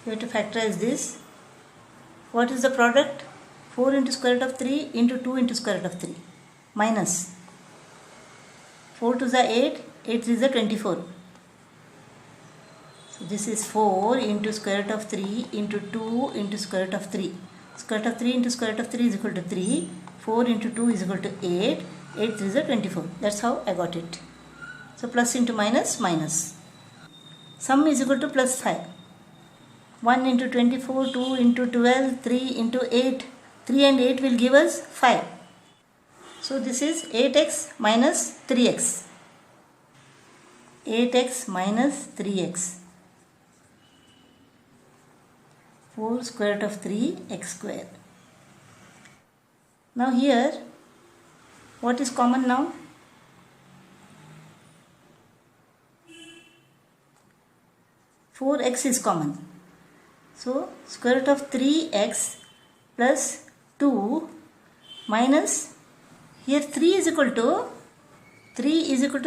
You have to factorize this. What is the product? 4 into square root of 3 into 2 into square root of 3 minus 4 to the 8, 8 is the 24. So this is 4 into square root of 3 into 2 into square root of 3. Square root of 3 into square root of 3 is equal to 3. 4 into 2 is equal to 8. 8 is the 24. That's how I got it. So plus into minus, minus. Sum is equal to plus 5. 1 into 24, 2 into 12, 3 into 8. 3 and 8 will give us 5. So this is 8x minus 3x. 8x minus 3x. 4 square root of 3x square. Now here, what is common now? Four x is common. So square root of 3x plus 2 minus, here 3 is equal to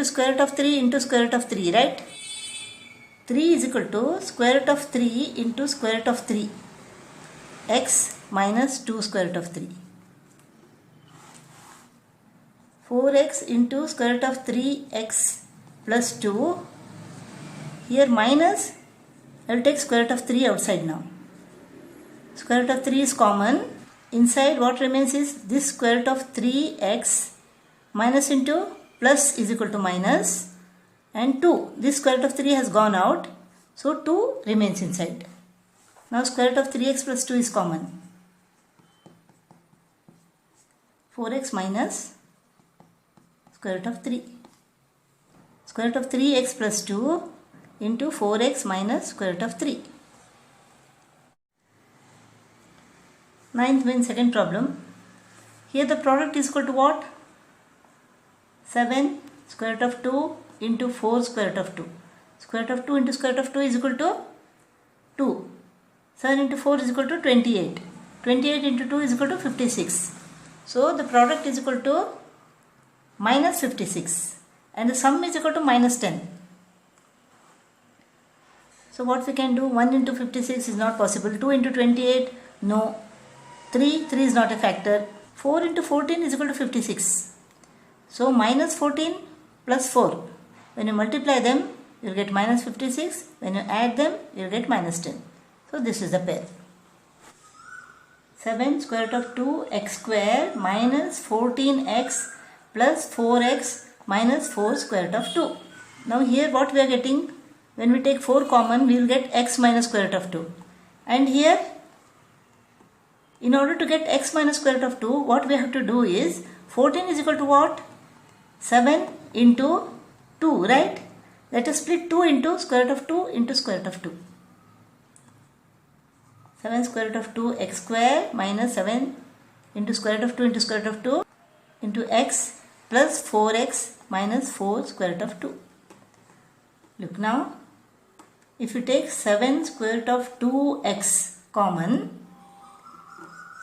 square root of 3 into square root of 3, right? 3 is equal to square root of 3 into square root of 3. X minus 2 square root of 3. 4x into square root of 3x plus 2. Here minus, I will take square root of 3 outside now. Square root of 3 is common. Inside what remains is this square root of 3x minus into plus is equal to minus and 2. This square root of 3 has gone out. So 2 remains inside. Now square root of 3x plus 2 is common. 4x minus square root of 3. Square root of 3x plus 2 into 4x minus square root of 3. Ninth means second problem. Here the product is equal to what? 7 square root of 2 into 4 square root of 2. Square root of 2 into square root of 2 is equal to 2. 7 into 4 is equal to 28. 28 into 2 is equal to 56. So the product is equal to minus 56 and the sum is equal to minus 10. So what we can do? 1 into 56 is not possible. 2 into 28, no. 3 is not a factor. 4 into 14 is equal to 56. So minus 14 plus 4. When you multiply them, you will get minus 56. When you add them, you will get minus 10. So this is the pair. 7 square root of 2x square minus 14x plus 4x minus 4 square root of 2. Now here what we are getting? When we take 4 common, we will get x minus square root of 2. And here, in order to get x minus square root of 2, what we have to do is, 14 is equal to what? 7 into 2, right? Let us split 2 into square root of 2 into square root of 2. 7 square root of 2 x square minus 7 into square root of 2 into square root of 2 into x plus 4x minus 4 square root of 2. Look now, if you take 7 square root of 2x common,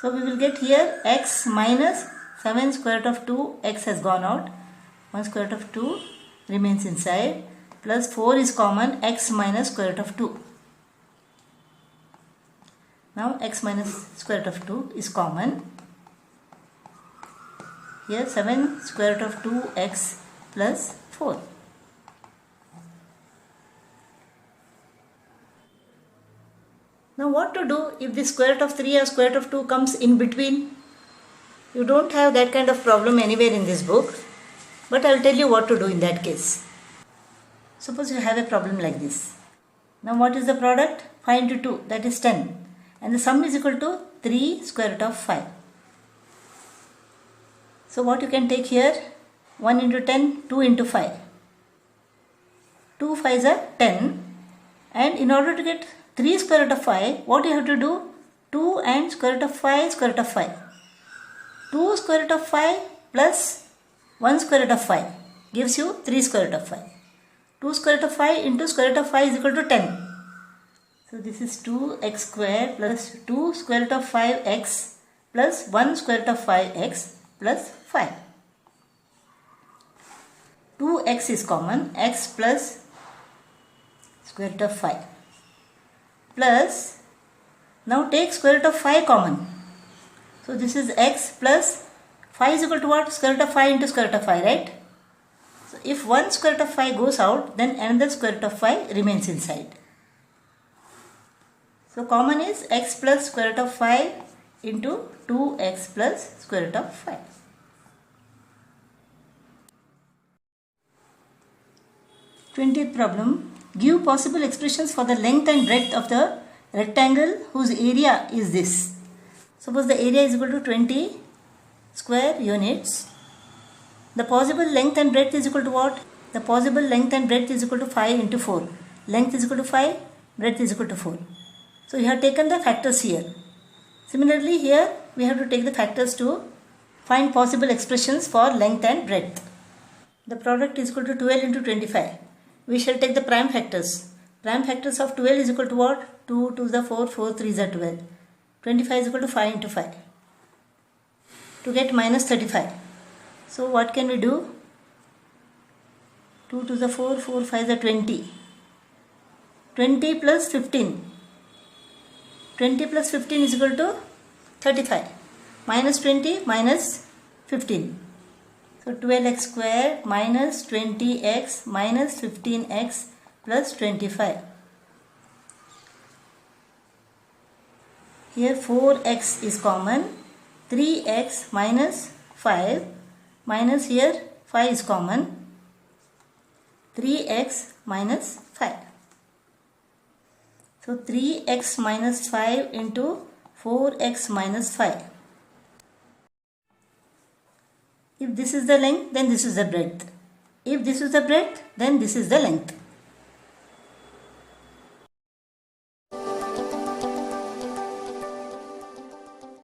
so we will get here x minus 7 square root of 2, x has gone out, 1 square root of 2 remains inside, plus 4 is common, x minus square root of 2. Now x minus square root of 2 is common. Here 7 square root of 2x plus 4. Now what to do if the square root of 3 or square root of 2 comes in between? You don't have that kind of problem anywhere in this book, but I will tell you what to do in that case. Suppose you have a problem like this. Now what is the product? 5 into 2, that is 10. And the sum is equal to 3 square root of 5. So what you can take here? 1 into 10, 2 into 5. 2 5s are 10. And in order to get 3 square root of 5, what you have to do? 2 and square root of 5 square root of 5. 2 square root of 5 plus 1 square root of 5 gives you 3 square root of 5. 2 square root of 5 into square root of 5 is equal to 10. So this is 2x square plus 2 square root of 5x plus 1 square root of 5x plus 5. 2x is common, x plus square root of 5 plus Now take square root of 5 common. So this is x plus 5 is equal to what? Square root of 5 into square root of 5, right? So if one square root of 5 goes out, then another square root of 5 remains inside. So common is x plus square root of 5 into 2x plus square root of 5. Twentieth problem. Give possible expressions for the length and breadth of the rectangle whose area is this. Suppose the area is equal to 20 square units. The possible length and breadth is equal to what? The possible length and breadth is equal to 5 into 4. Length is equal to 5, breadth is equal to 4. So you have taken the factors here. Similarly here we have to take the factors to find possible expressions for length and breadth. The product is equal to 12 into 25. We shall take the prime factors. Prime factors of 12 is equal to what? 2 to the 4, 4 3s are 12. 25 is equal to 5 into 5. To get minus 35. So what can we do? 2 to the 4, 4 5s are 20. 20 plus 15. 20 plus 15 is equal to 35. Minus 20 minus 15. So 12x square minus 20x minus 15x plus 25. Here 4x is common. 3x minus 5 minus here 5 is common. 3x minus 5. So 3x minus 5 into 4x minus 5. If this is the length, then this is the breadth. If this is the breadth, then this is the length.